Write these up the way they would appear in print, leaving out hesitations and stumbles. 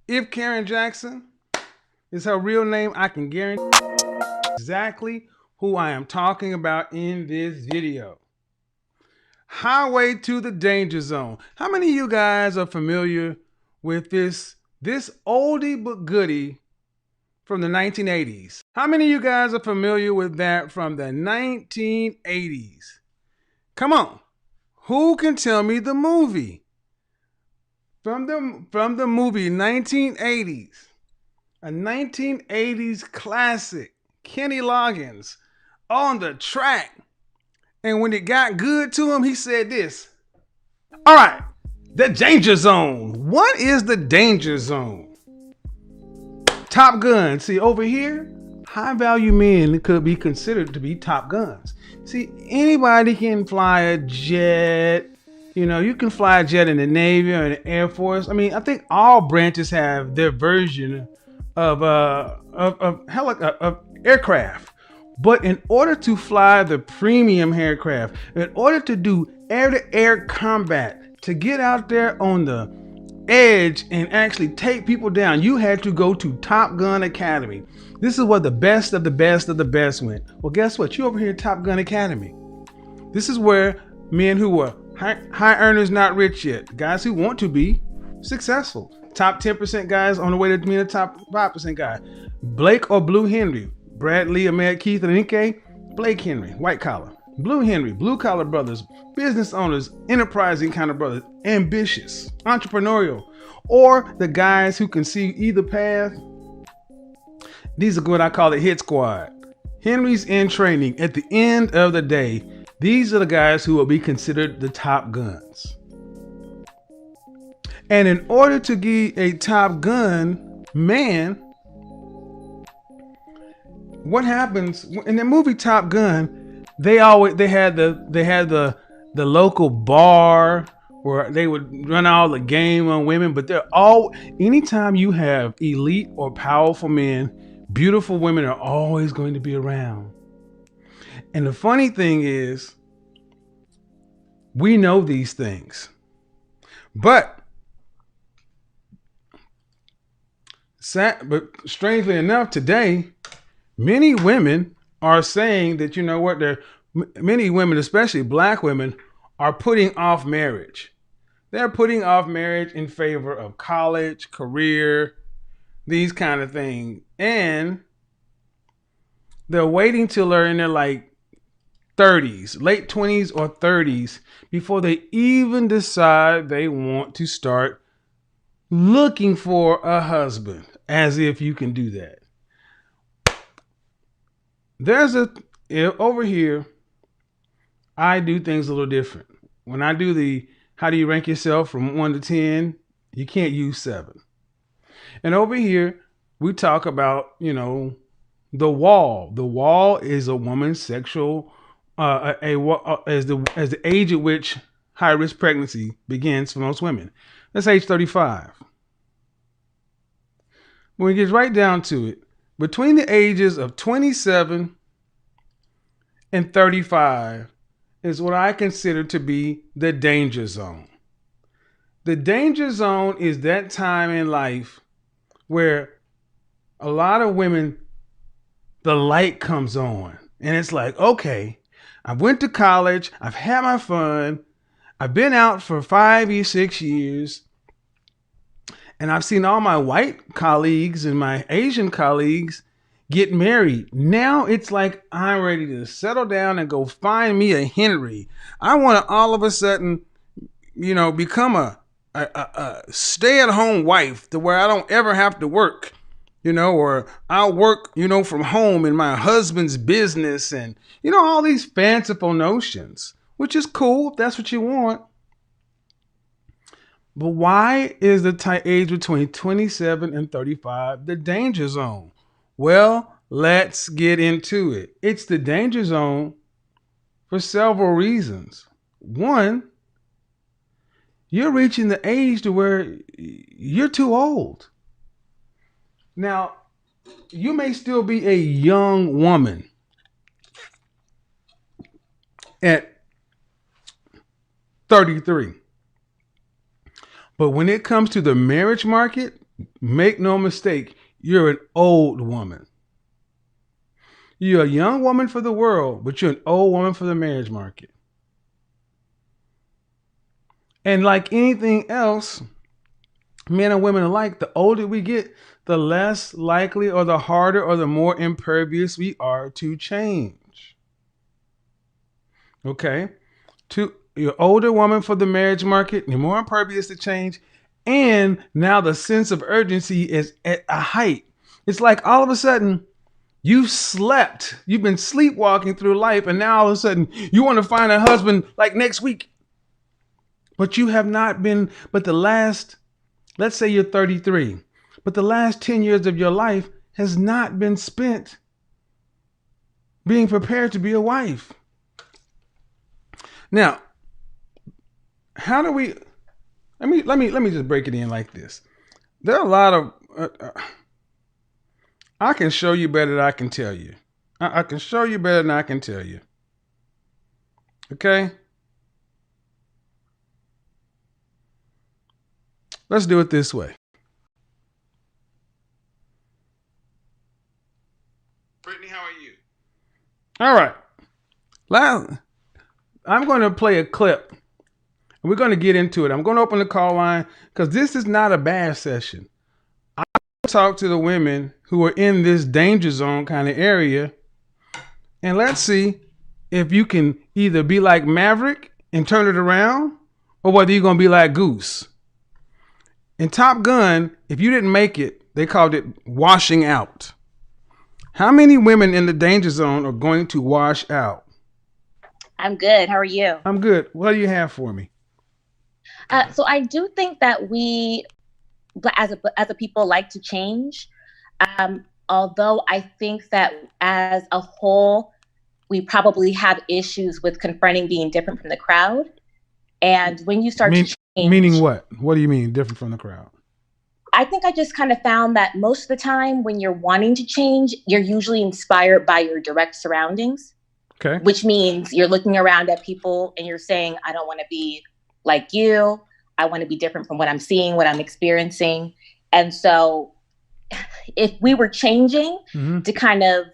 If Karen Jackson is her real name, I can guarantee exactly who I am talking about in this video. Highway to the Danger Zone. How many of you guys are familiar with this oldie but goodie from the 1980s? How many of you guys are familiar with that from the 1980s? Come on. Who can tell me the movie? From the movie 1980s. A 1980s classic. Kenny Loggins on the track. And when it got good to him, he said this. All right, the danger zone. What is the danger zone? Top Gun. See, over here, high value men could be considered to be top guns. See, anybody can fly a jet. You know, you can fly a jet in the Navy or in the Air Force. I mean, I think all branches have their version of aircraft. But in order to fly the premium aircraft, in order to do air-to-air combat, to get out there on the edge and actually take people down, you had to go to Top Gun Academy. This is where the best of the best of the best went. Well, guess what? You over here at Top Gun Academy. This is where men who were high earners, not rich yet, guys who want to be successful, top 10% guys on the way to being a top 5% guy, Blake or Blue Henry, Brad Lee, Ahmed, Keith, and Nke, Blake Henry, white collar, Blue Henry, blue collar brothers, business owners, enterprising kind of brothers, ambitious, entrepreneurial, or the guys who can see either path. These are what I call the hit squad. Henry's in training. At the end of the day, these are the guys who will be considered the top guns. And in order to be a top gun man, what happens in the movie Top Gun? They had the local bar where they would run all the game on women, but anytime you have elite or powerful men, beautiful women are always going to be around. And the funny thing is, we know these things, but strangely enough, today, many women are saying that, you know what, many women, especially black women, are putting off marriage. They're putting off marriage in favor of college, career, these kind of things. And they're waiting till they're in their like 30s, late 20s or 30s, before they even decide they want to start looking for a husband, as if you can do that. Over here, I do things a little different. When I do how do you rank yourself from 1 to 10, you can't use 7. And over here, we talk about, the wall. The wall is a woman's sexual, as the age at which high risk pregnancy begins for most women. That's age 35. When it gets right down to it, between the ages of 27 and 35 is what I consider to be the danger zone. The danger zone is that time in life where a lot of women, the light comes on and it's like, okay, I went to college, I've had my fun, I've been out for 5 or 6 years, and I've seen all my white colleagues and my Asian colleagues get married. Now it's like I'm ready to settle down and go find me a Henry. I want to all of a sudden, become a stay-at-home wife to where I don't ever have to work, or I'll work, from home in my husband's business and, all these fanciful notions, which is cool if that's what you want. But why is the age between 27 and 35 the danger zone? Well, let's get into it. It's the danger zone for several reasons. One, you're reaching the age to where you're too old. Now, you may still be a young woman at 33. But when it comes to the marriage market, Make no mistake, you're an old woman. You're a young woman for the world, but you're an old woman for the marriage market. And like anything else, men and women alike, the older we get, the less likely or the harder or the more impervious we are to change. Okay? You're an older woman for the marriage market, you're more impervious to change, and now the sense of urgency is at a height. It's like all of a sudden, you've been sleepwalking through life, and now all of a sudden you want to find a husband like next week. But you have not been, let's say you're 33, but the last 10 years of your life has not been spent being prepared to be a wife. Now, how do we, let me just break it in like this. There are a lot of, I can show you better than I can tell you. I can show you better than I can tell you. Okay? Let's do it this way. Brittany, how are you? All right. I'm going to play a clip. We're going to get into it. I'm going to open the call line because this is not a bad session. I talk to the women who are in this danger zone kind of area, and let's see if you can either be like Maverick and turn it around, or whether you're going to be like Goose. In Top Gun, if you didn't make it, they called it washing out. How many women in the danger zone are going to wash out? I'm good. How are you? I'm good. What do you have for me? So I do think that we, as a people, like to change. Although I think that as a whole, we probably have issues with confronting being different from the crowd. And when you start to change, meaning what? What do you mean different from the crowd? I think I just kind of found that most of the time when you're wanting to change, you're usually inspired by your direct surroundings. Okay. Which means you're looking around at people and you're saying, I don't want to be like you. I want to be different from what I'm seeing, what I'm experiencing. And so if we were changing to kind of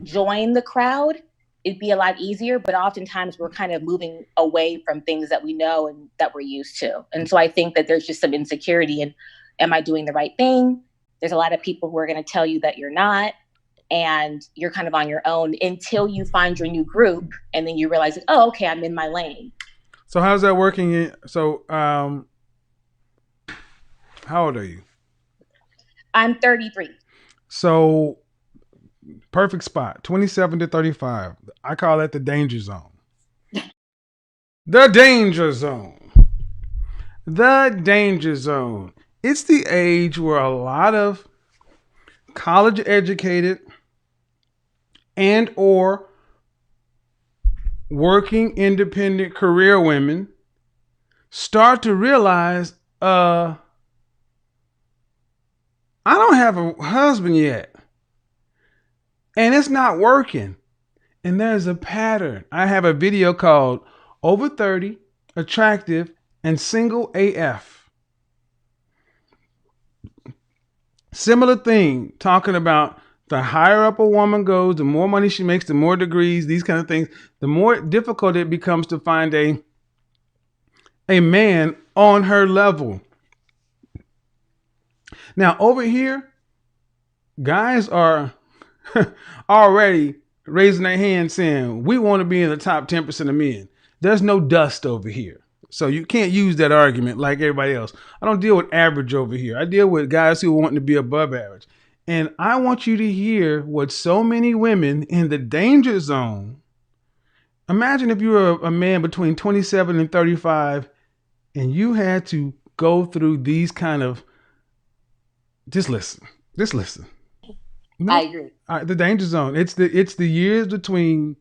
join the crowd, it'd be a lot easier. But oftentimes we're kind of moving away from things that we know and that we're used to. And so I think that there's just some insecurity in, am I doing the right thing? There's a lot of people who are going to tell you that you're not. And you're kind of on your own until you find your new group. And then you realize, oh, okay, I'm in my lane. So how's that working? So how old are you? I'm 33. So perfect spot, 27 to 35. I call that the danger zone. The danger zone. The danger zone. It's the age where a lot of college educated and or working independent career women start to realize, I don't have a husband yet, and it's not working. And there's a pattern. I have a video called Over 30, Attractive, and Single AF. Similar thing, talking about the higher up a woman goes, the more money she makes, the more degrees, these kind of things, the more difficult it becomes to find a man on her level. Now, over here, guys are already raising their hand saying, we want to be in the top 10% of men. There's no dust over here. So you can't use that argument like everybody else. I don't deal with average over here. I deal with guys who want to be above average. And I want you to hear what so many women in the danger zone. Imagine if you were a man between 27 and 35 and you had to go through these kind of, just listen. No, I agree. The danger zone. It's the years between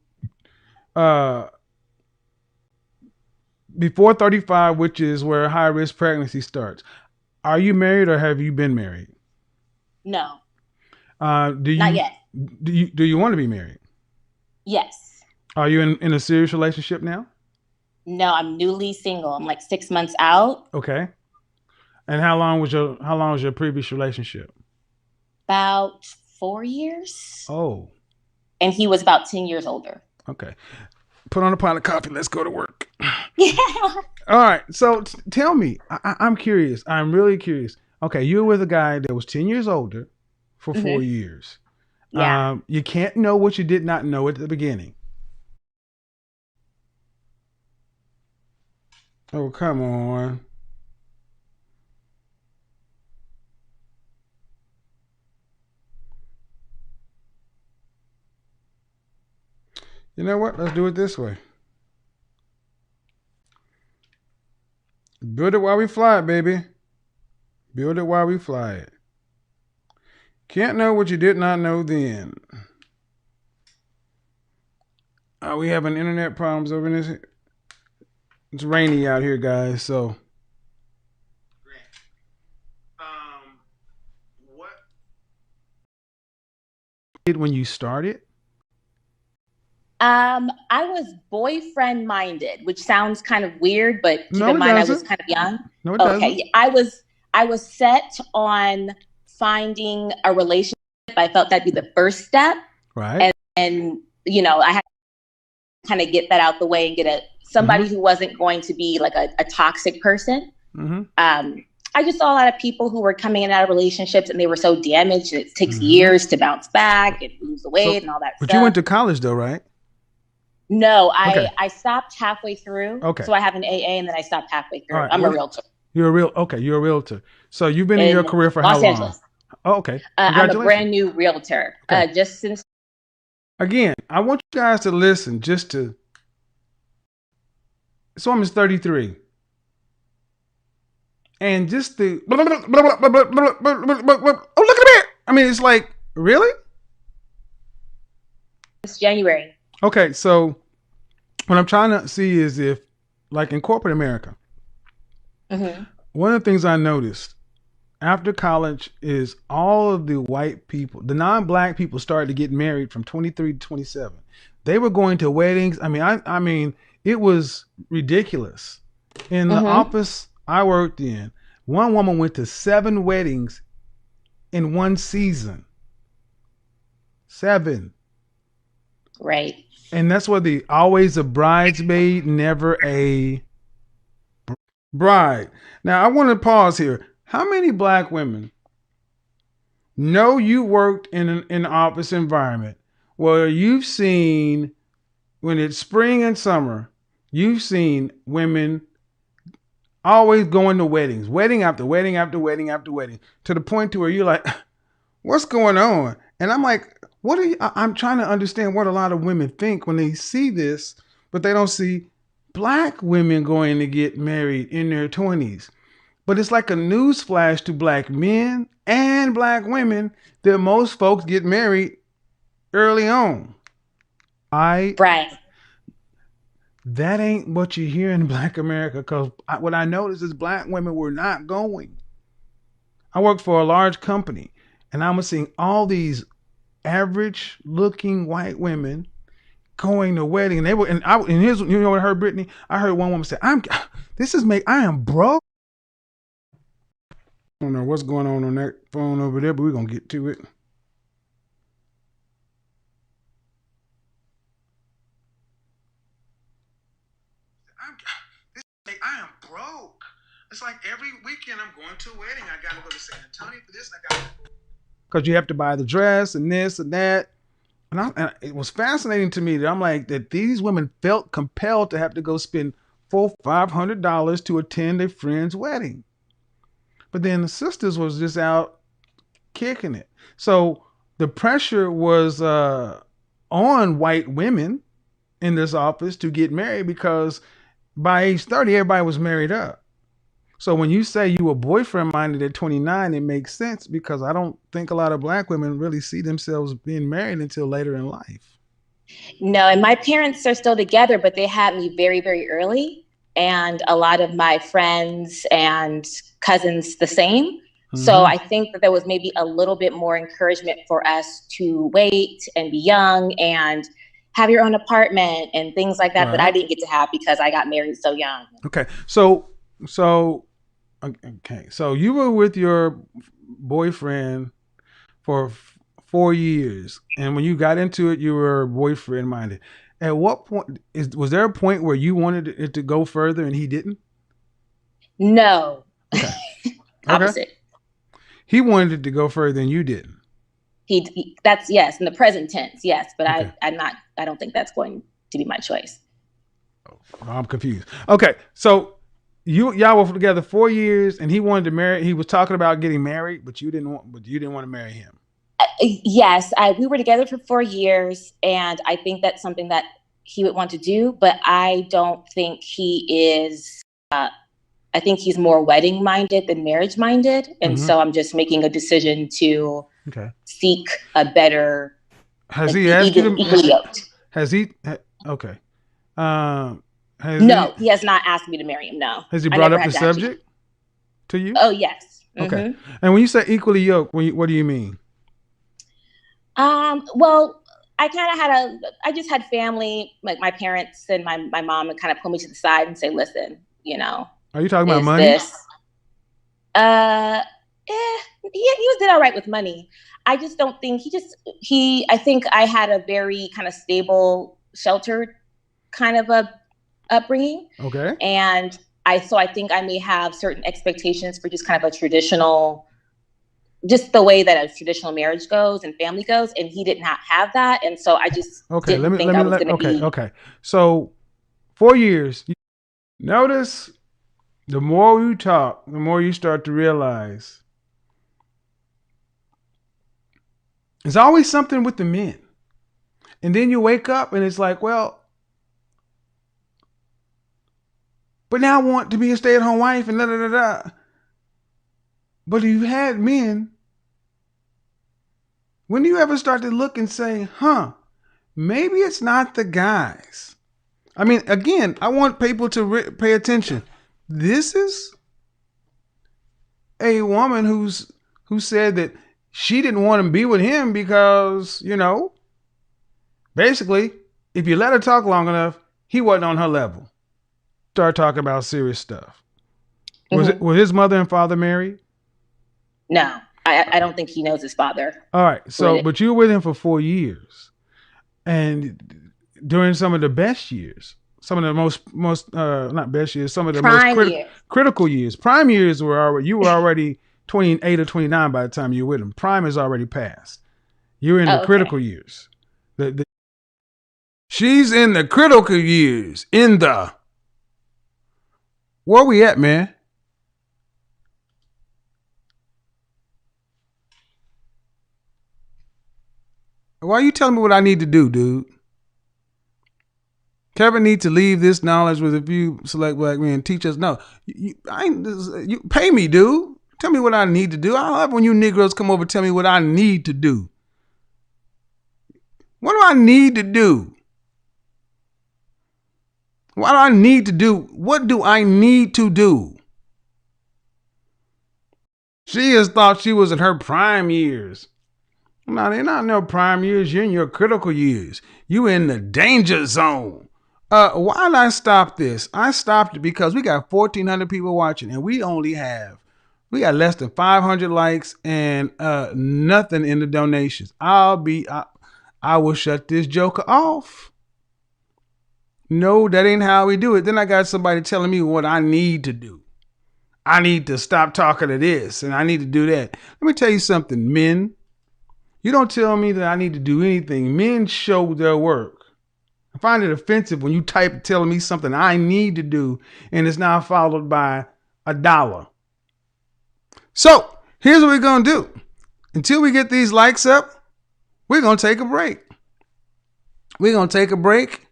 before 35, which is where high risk pregnancy starts. Are you married or have you been married? No. Not yet. Do you want to be married? Yes. Are you in a serious relationship now? No, I'm newly single. I'm like 6 months out. Okay. And how long was your previous relationship? About 4 years. Oh. And he was about 10 years older. Okay. Put on a pot of coffee. Let's go to work. Yeah. All right. So tell me, I'm curious. I'm really curious. Okay, you were with a guy that was 10 years older for 4 years. Yeah. You can't know what you did not know at the beginning. Oh, come on. You know what? Let's do it this way. Build it while we fly it, baby. Build it while we fly it. Can't know what you did not know then. Are we having internet problems over this? It's rainy out here, guys. So, what did when you started? I was boyfriend minded, which sounds kind of weird, but keep No, in it mind I doesn't. was kind of young. No, it Okay. doesn't. I was set on finding a relationship. I felt that'd be the first step. Right. And you know, I had to kind of get that out the way and get somebody who wasn't going to be like a toxic person. I just saw a lot of people who were coming in and out of relationships and they were so damaged and it takes years to bounce back and lose the weight and all that stuff. But you went to college though, right? No, I stopped halfway through. Okay. So I have an AA and then I stopped halfway through. All right. I'm a realtor. You're a realtor. So you've been in your career for how long? Angeles. Oh, okay. I'm a brand new realtor. Okay. Just since. Again, I want you guys to listen just to. This woman's 33. And just the. Oh, look at it. I mean, it's like, really? It's January. Okay, so what I'm trying to see is if, like in corporate America, one of the things I noticed after college is all of the white people, the non-black people started to get married from 23 to 27. They were going to weddings. I mean, it was ridiculous. In the office I worked in, one woman went to 7 weddings in one season. 7. Right. And that's what always a bridesmaid, never a bride. Now I want to pause here. How many black women know you worked in an office environment where you've seen, when it's spring and summer, you've seen women always going to weddings, wedding after wedding after wedding after wedding, to the point to where you're like, what's going on? And I'm like, I'm trying to understand what a lot of women think when they see this, but they don't see black women going to get married in their 20s. But it's like a news flash to black men and black women that most folks get married early on. Right. That ain't what you hear in Black America, because what I noticed is black women were not going. I worked for a large company, and I was seeing all these average looking white women going to wedding, and they were, and here's, you know what I heard, Brittany? I heard one woman say, I am broke. I don't know what's going on that phone over there, but we're gonna get to it. I am broke. It's like every weekend I'm going to a wedding. I gotta go to San Antonio for this. Because you have to buy the dress and this and that. And it was fascinating to me that I'm like, that these women felt compelled to have to go spend $400-500 to attend a friend's wedding. But then the sisters was just out kicking it. So the pressure was on white women in this office to get married, because by age 30, everybody was married up. So when you say you were boyfriend minded at 29, it makes sense, because I don't think a lot of black women really see themselves being married until later in life. No, and my parents are still together, but they had me very, very early. And a lot of my friends and cousins the same. So I think that there was maybe a little bit more encouragement for us to wait and be young and have your own apartment and things like that, that I didn't get to have because I got married so young. Okay. So Okay, so you were with your boyfriend for 4 years, and when you got into it, you were boyfriend minded. At what point was there a point where you wanted it to go further and he didn't? No. Okay. Okay. Opposite. He wanted it to go further and you didn't. That's yes, in the present tense, yes, but Okay. I don't think that's going to be my choice. I'm confused. Okay, so y'all were together 4 years, and he wanted to marry. He was talking about getting married, but you didn't want. But you didn't want to marry him. Yes, we were together for 4 years, and I think that's something that he would want to do, but I don't think he is. I think he's more wedding minded than marriage minded, and so I'm just making a decision to seek a better. Has he asked you to? Equally yoked. Has he? Okay. No, he has not asked me to marry him. No. Has he brought up the subject to you? Oh, yes. Okay. And when you say equally yoked, what do you mean? Well, I just had family, like my parents and my mom, would kind of pull me to the side and say, listen, Are you talking about money? He did all right with money. I just don't think I think I had a very kind of stable, sheltered kind of a upbringing. Okay. And I think I may have certain expectations for just kind of a traditional, just the way that a traditional marriage goes and family goes, and he did not have that, and so I just didn't think I was going to be. Okay. So 4 years. Notice the more you talk, the more you start to realize there's always something with the men, and then you wake up and it's like, well, but now I want to be a stay-at-home wife and da da da da. But you had men. When do you ever start to look and say, maybe it's not the guys? I mean, again, I want people to pay attention. This is a woman who said that she didn't want to be with him because, basically, if you let her talk long enough, he wasn't on her level. Start talking about serious stuff. Was his mother and father married? No, I don't think he knows his father. All right. So, but you were with him for 4 years, and during some of the best years, some of the most not best years, some of the most critical years. Prime years you were already 28 or 29 by the time you were with him. Prime is already passed. You're in the critical years. She's in the critical years. Where we at, man? Why are you telling me what I need to do, dude? Kevin needs to leave this knowledge with a few select black men. Teach us. No, you pay me, dude. Tell me what I need to do. I love when you Negroes come over and tell me what I need to do. What do I need to do? What do I need to do? What do I need to do? She has thought she was in her prime years. No, they're not in your prime years. You're in your critical years. You in the danger zone. Why did I stop this? I stopped it because we got 1,400 people watching, and we got less than 500 likes and nothing in the donations. I will shut this joker off. No, that ain't how we do it. Then I got somebody telling me what I need to do. I need to stop talking to this and I need to do that. Let me tell you something, men. You don't tell me that I need to do anything. Men show their work. I find it offensive when you type telling me something I need to do and it's now followed by $1. So here's what we're going to do. Until we get these likes up, we're going to take a break. We're going to take a break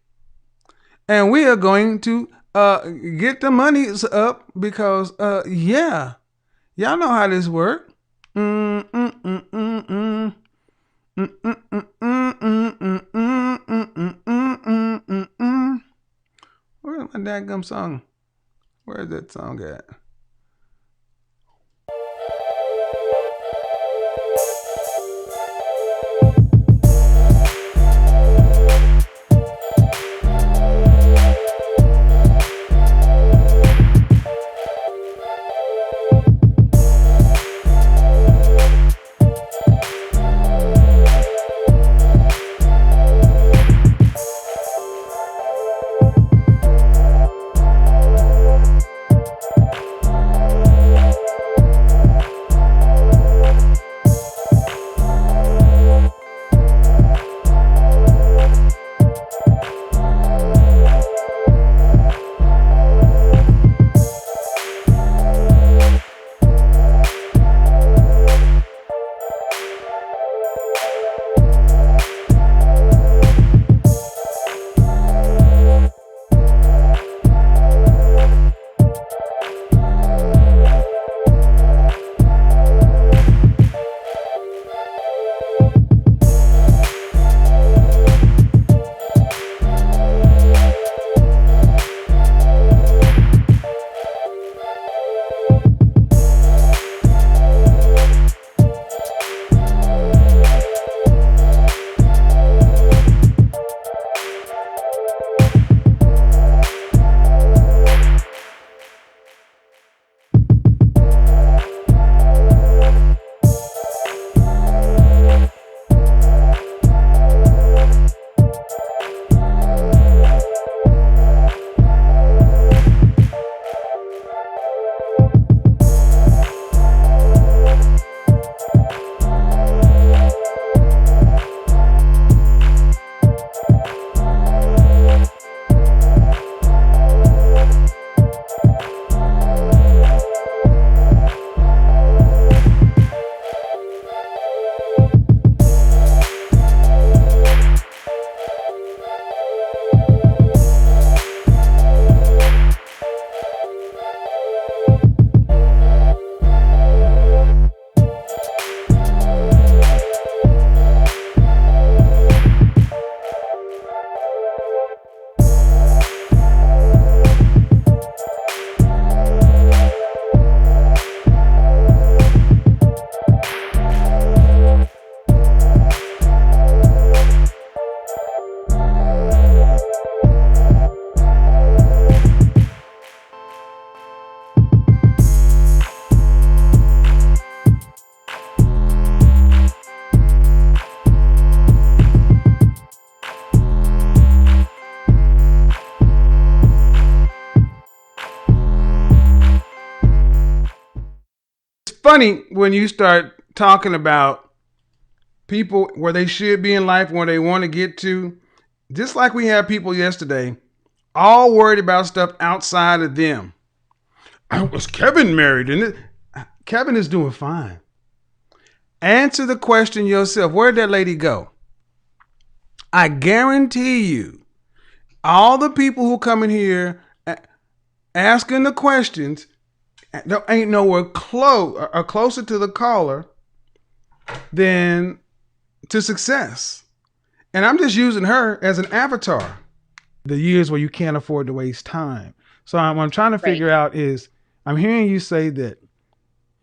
and we are going to get the monies up because, y'all know how this works. Where's my dadgum song? Where's that song at? funny when you start talking about people where they should be in life, where they want to get to. Just like we had people yesterday, all worried about stuff outside of them. Was Kevin married? And Kevin is doing fine. Answer the question yourself. Where'd that lady go? I guarantee you, all the people who come in here asking the questions ain't nowhere closer to the caller than to success. And I'm just using her as an avatar. The years where you can't afford to waste time. So what I'm trying to figure out is, I'm hearing you say that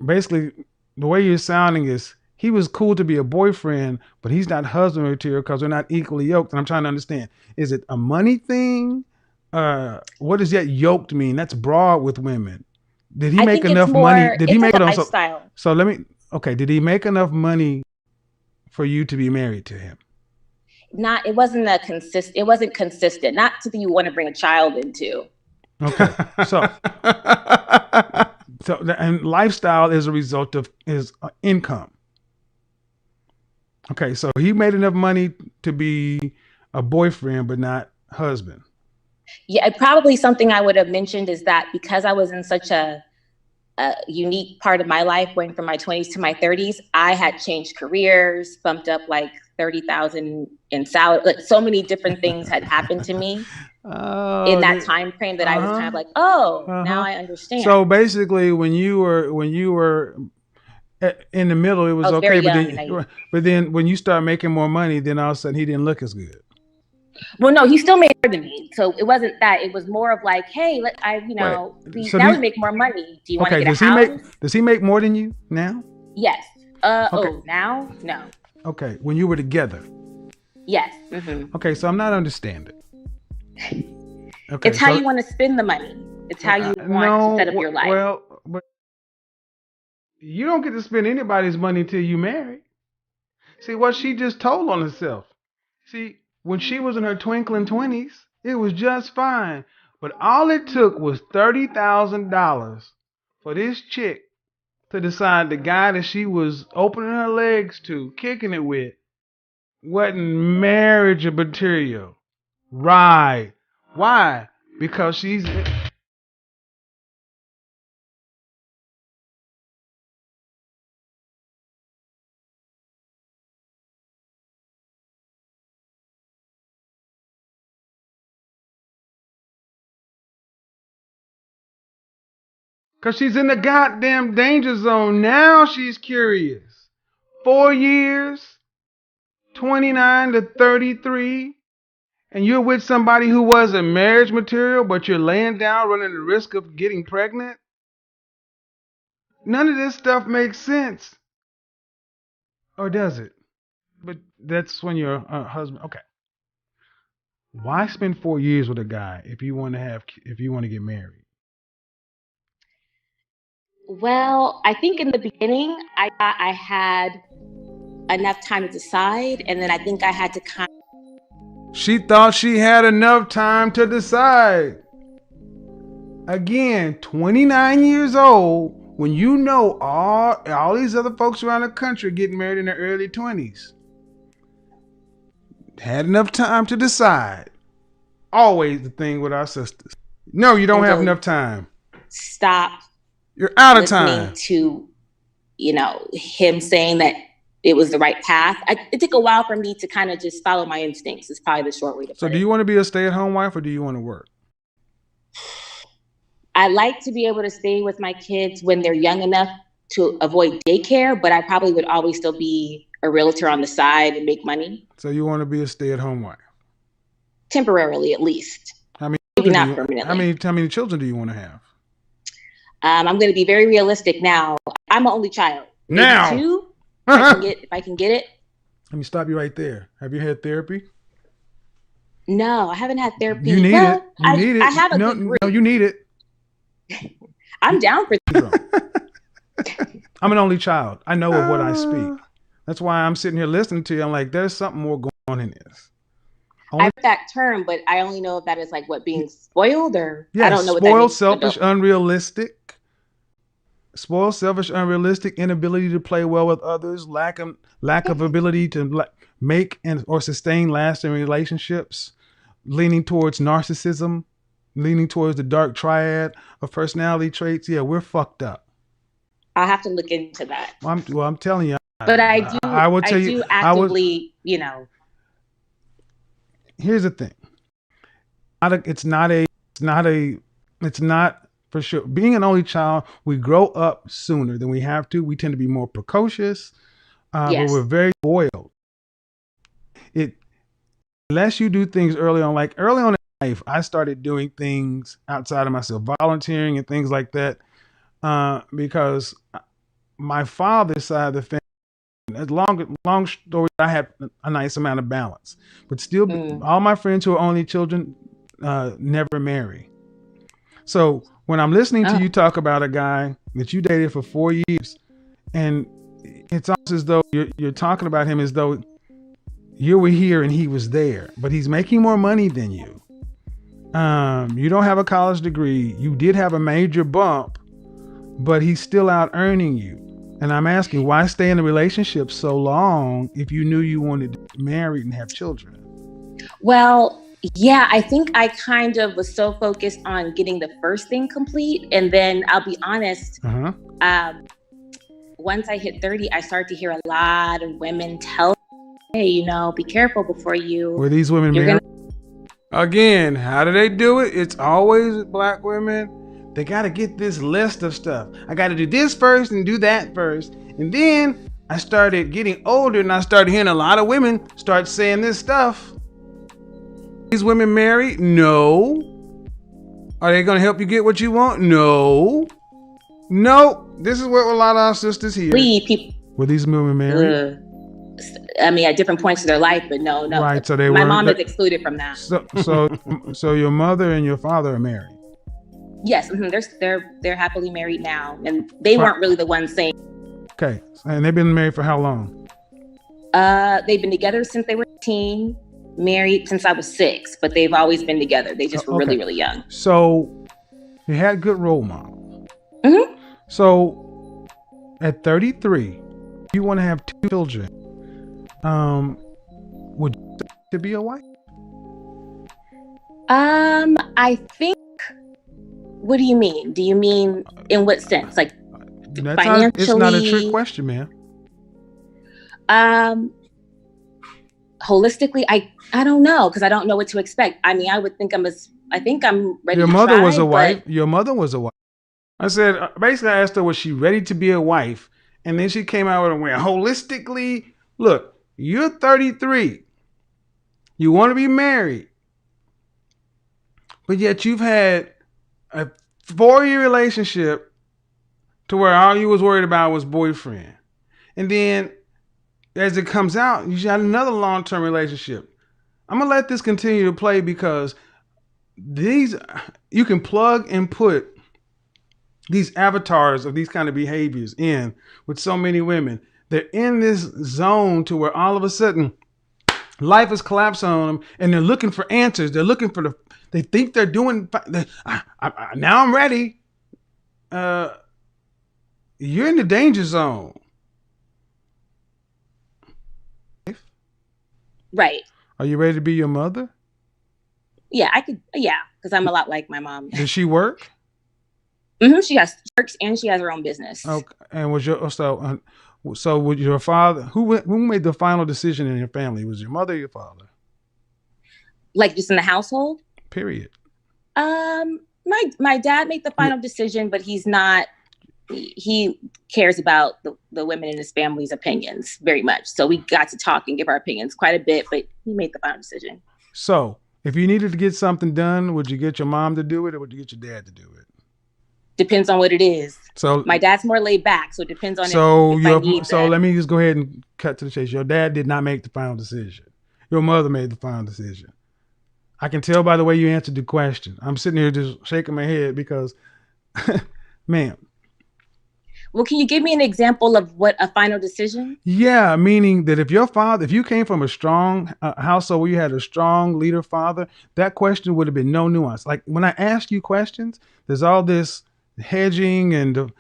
basically the way you're sounding is he was cool to be a boyfriend, but he's not husband material because they're not equally yoked. And I'm trying to understand, is it a money thing? What does that yoked mean? That's broad with women. Did he make enough money? Did he make enough lifestyle? So let me, okay, did he make enough money for you to be married to him? It wasn't consistent. Not something you want to bring a child into. Okay. So and lifestyle is a result of his income. Okay, so he made enough money to be a boyfriend, but not husband. Yeah, probably something I would have mentioned is that because I was in such a unique part of my life, going from my 20s to my 30s, I had changed careers, bumped up like 30,000 in salary. Like so many different things had happened to me in that time frame that I was kind of like, now I understand. So basically, when you were in the middle, it was okay, but then when you start making more money, then all of a sudden he didn't look as good. Well, no, he still made more than me. So it wasn't that. It was more of like, hey, now we make more money. Do you want to get a house? Does he make more than you now? Yes. Now? No. Okay. When you were together? Yes. Mm-hmm. Okay, so I'm not understanding. Okay, it's how you want to spend the money. It's how you want to set up your life. Well, but you don't get to spend anybody's money till you marry. See, what she just told on herself. See, when she was in her twinkling 20s, it was just fine. But all it took was $30,000 for this chick to decide the guy that she was opening her legs to, kicking it with, wasn't marriage material. Right. Why? Because she's... Because she's in the goddamn danger zone. Now she's curious. 4 years, 29 to 33, and you're with somebody who wasn't marriage material, but you're laying down running the risk of getting pregnant? None of this stuff makes sense. Or does it? But that's when you're a husband. Okay. Why spend 4 years with a guy if you want to get married? Well, I think in the beginning, I thought I had enough time to decide, and then I think I had to She thought she had enough time to decide. Again, 29 years old, when you know all these other folks around the country getting married in their early 20s. Had enough time to decide. Always the thing with our sisters. No, you don't have enough time. Stop. You're out of time. To, him saying that it was the right path. It took a while for me to kind of just follow my instincts. It's probably the short way to put it. So do you want to be a stay-at-home wife or do you want to work? I like to be able to stay with my kids when they're young enough to avoid daycare, but I probably would always still be a realtor on the side and make money. So you want to be a stay-at-home wife? Temporarily, at least. Maybe not permanently. How many children do you want to have? I'm going to be very realistic now. I'm an only child. Maybe now, 2, if I can get it. Let me stop you right there. Have you had therapy? No, I haven't had therapy. You need it. You need it. I have a good group. No, you need it. I'm down for I'm an only child. I know of what I speak. That's why I'm sitting here listening to you. I'm like, there's something more going on in this. I've heard that term, but I only know if that is like being spoiled or I don't know what that means. Spoiled, selfish, unrealistic. spoiled, selfish, unrealistic, inability to play well with others, lack of ability to make and or sustain lasting relationships, leaning towards narcissism, leaning towards the dark triad of personality traits. Yeah, we're fucked up. I'll have to look into that. I'm telling you. But I will tell you. actively, you know. Here's the thing. It's not for sure. Being an only child, we grow up sooner than we have to. We tend to be more precocious, Yes. but we're very spoiled. Unless you do things early on, like early on in life, I started doing things outside of myself, volunteering and things like that, because my father's side of the family, as long story, I had a nice amount of balance, but still, all my friends who are only children never marry. So when I'm listening to you talk about a guy that you dated for 4 years, and it's almost as though you're talking about him as though you were here and he was there, but he's making more money than you. You don't have a college degree. You did have a major bump, but he's still out earning you. And I'm asking, why stay in a relationship so long if you knew you wanted to be married and have children? Well, yeah, I think I kind of was so focused on getting the first thing complete. And then I'll be honest, once I hit 30, I started to hear a lot of women tell me, hey, you know, be careful before you. Were these women married? Again, how do they do it? It's always Black women. They got to get this list of stuff. I got to do this first and do that first. And then I started getting older and I started hearing a lot of women start saying this stuff. These women married? No. Are they going to help you get what you want? No. No. This is what a lot of our sisters hear. Were these women married? I mean, at different points of their life, but no. Right. So my mom is excluded from that. So your mother and your father are married? Yes, they're happily married now, and they weren't really the ones saying. Okay, and they've been married for how long? They've been together since they were 18, married since I was 6, but they've always been together. They just were really, really young. So you had good role models. Mm-hmm. So at 33, you want to have 2 children. Would you like to be a wife? I think. What do you mean? Do you mean in what sense? Like financially? It's not a trick question, man. Holistically, I don't know, because I don't know what to expect. I mean, I think I'm ready. Your mother was a wife. Your mother was a wife. I said, basically, I asked her, was she ready to be a wife? And then she came out with a win. Holistically, look, you're 33. You want to be married, but yet you've had a 4-year relationship to where all you was worried about was boyfriend. And then as it comes out, you got another long-term relationship. I'm going to let this continue to play because you can plug and put these avatars of these kind of behaviors in with so many women. They're in this zone to where all of a sudden life has collapsed on them and they're looking for answers. They're looking for they think they're doing, now I'm ready. You're in the danger zone. Right. Are you ready to be your mother? Yeah, I could. Yeah, because I'm a lot like my mom. Does she work? Mm-hmm. She works and she has her own business. Okay. And so with your father, who made the final decision in your family? Was your mother or your father? Like just in the household? Period. My dad made the final decision, but he's not. He cares about the women in his family's opinions very much. So we got to talk and give our opinions quite a bit, but he made the final decision. So if you needed to get something done, would you get your mom to do it or would you get your dad to do it? Depends on what it is. So my dad's more laid back, so it depends on. So let me just go ahead and cut to the chase. Your dad did not make the final decision. Your mother made the final decision. I can tell by the way you answered the question. I'm sitting here just shaking my head because, ma'am. Well, can you give me an example of what a final decision? Yeah, meaning that if you came from a strong household where you had a strong leader father, that question would have been no nuance. Like when I ask you questions, there's all this hedging and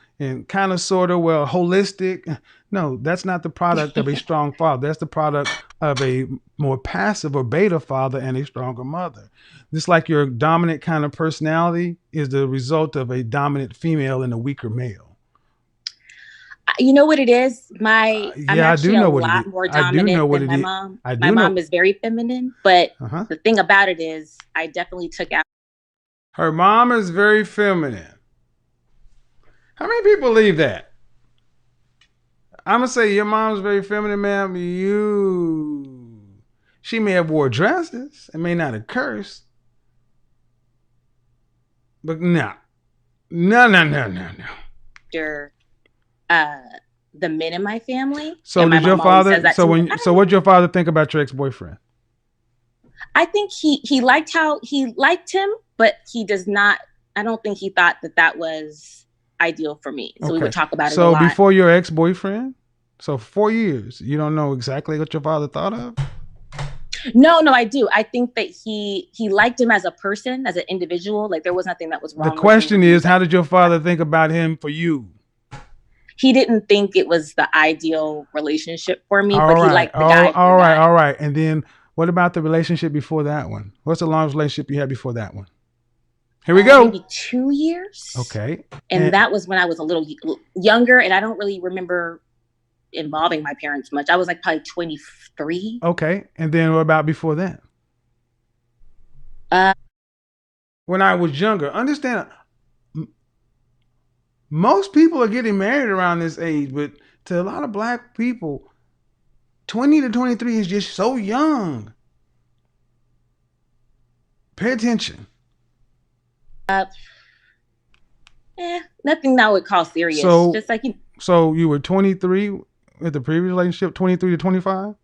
kind of sort of holistic. No, that's not the product of a strong father. That's the product of a more passive or beta father and a stronger mother. Just like your dominant kind of personality is the result of a dominant female and a weaker male. You know what it is? I'm actually a lot more dominant than my mom. My mom is very feminine, but the thing about it is I definitely took out. Her mom is very feminine. How many people believe that? I'm going to say your mom's very feminine, ma'am. She may have wore dresses and may not have cursed. But no. The men in my family. So did your father? So what did your father think about your ex-boyfriend? I think he liked him, but he does not. I don't think he thought that was ideal for me. So we would talk about it a lot. So before your ex-boyfriend, so 4 years, you don't know exactly what your father thought of? No, I do. I think that he liked him as a person, as an individual. Like there was nothing that was wrong. The question is, how did your father think about him for you? He didn't think it was the ideal relationship for me, but he liked the guy. All right. And then what about the relationship before that one? What's the longest relationship you had before that one? Here we go. Maybe 2 years. Okay. And that was when I was a little younger, and I don't really remember involving my parents much. I was like probably 23. Okay. And then what about before that? When I was younger. Understand, most people are getting married around this age, but to a lot of black people, 20 to 23 is just so young. Pay attention. Nothing that I would call serious. So you were 23 at the previous relationship, 23 to 25?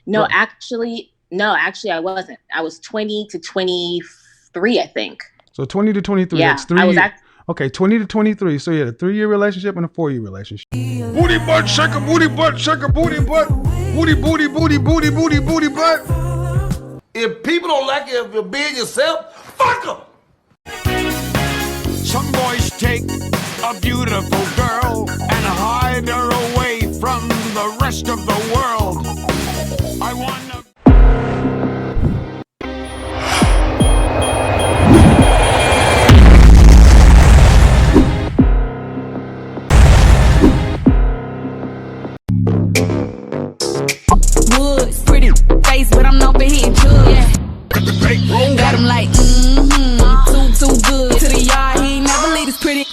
No, actually, I wasn't. I was 20 to 23, I think. So 20 to 23. Yeah, that's 3 years. Okay, 20 to 23. So you had a 3-year relationship and a 4-year relationship. Booty butt, shake a booty butt, shake a booty butt. Booty, booty, booty, booty, booty, booty butt. If people don't like it if you're being yourself, fuck them. Some boys take a beautiful girl and hide her away from the rest of the world. I want to... Woods, pretty face, but I'm known for hitting drugs. Yeah. Got him like, too good. To the yard, he ain't never leave his pretty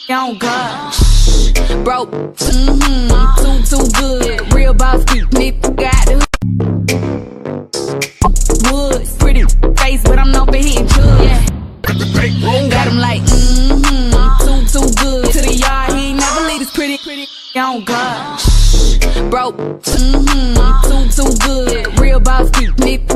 on God. Bro, too good. Real boss, nigga got the Woods, pretty face, but I'm known for hitting drugs. Yeah. Got him like, too good. To the yard, he ain't never leave his pretty on God. Bro, too good. Real boss, nigga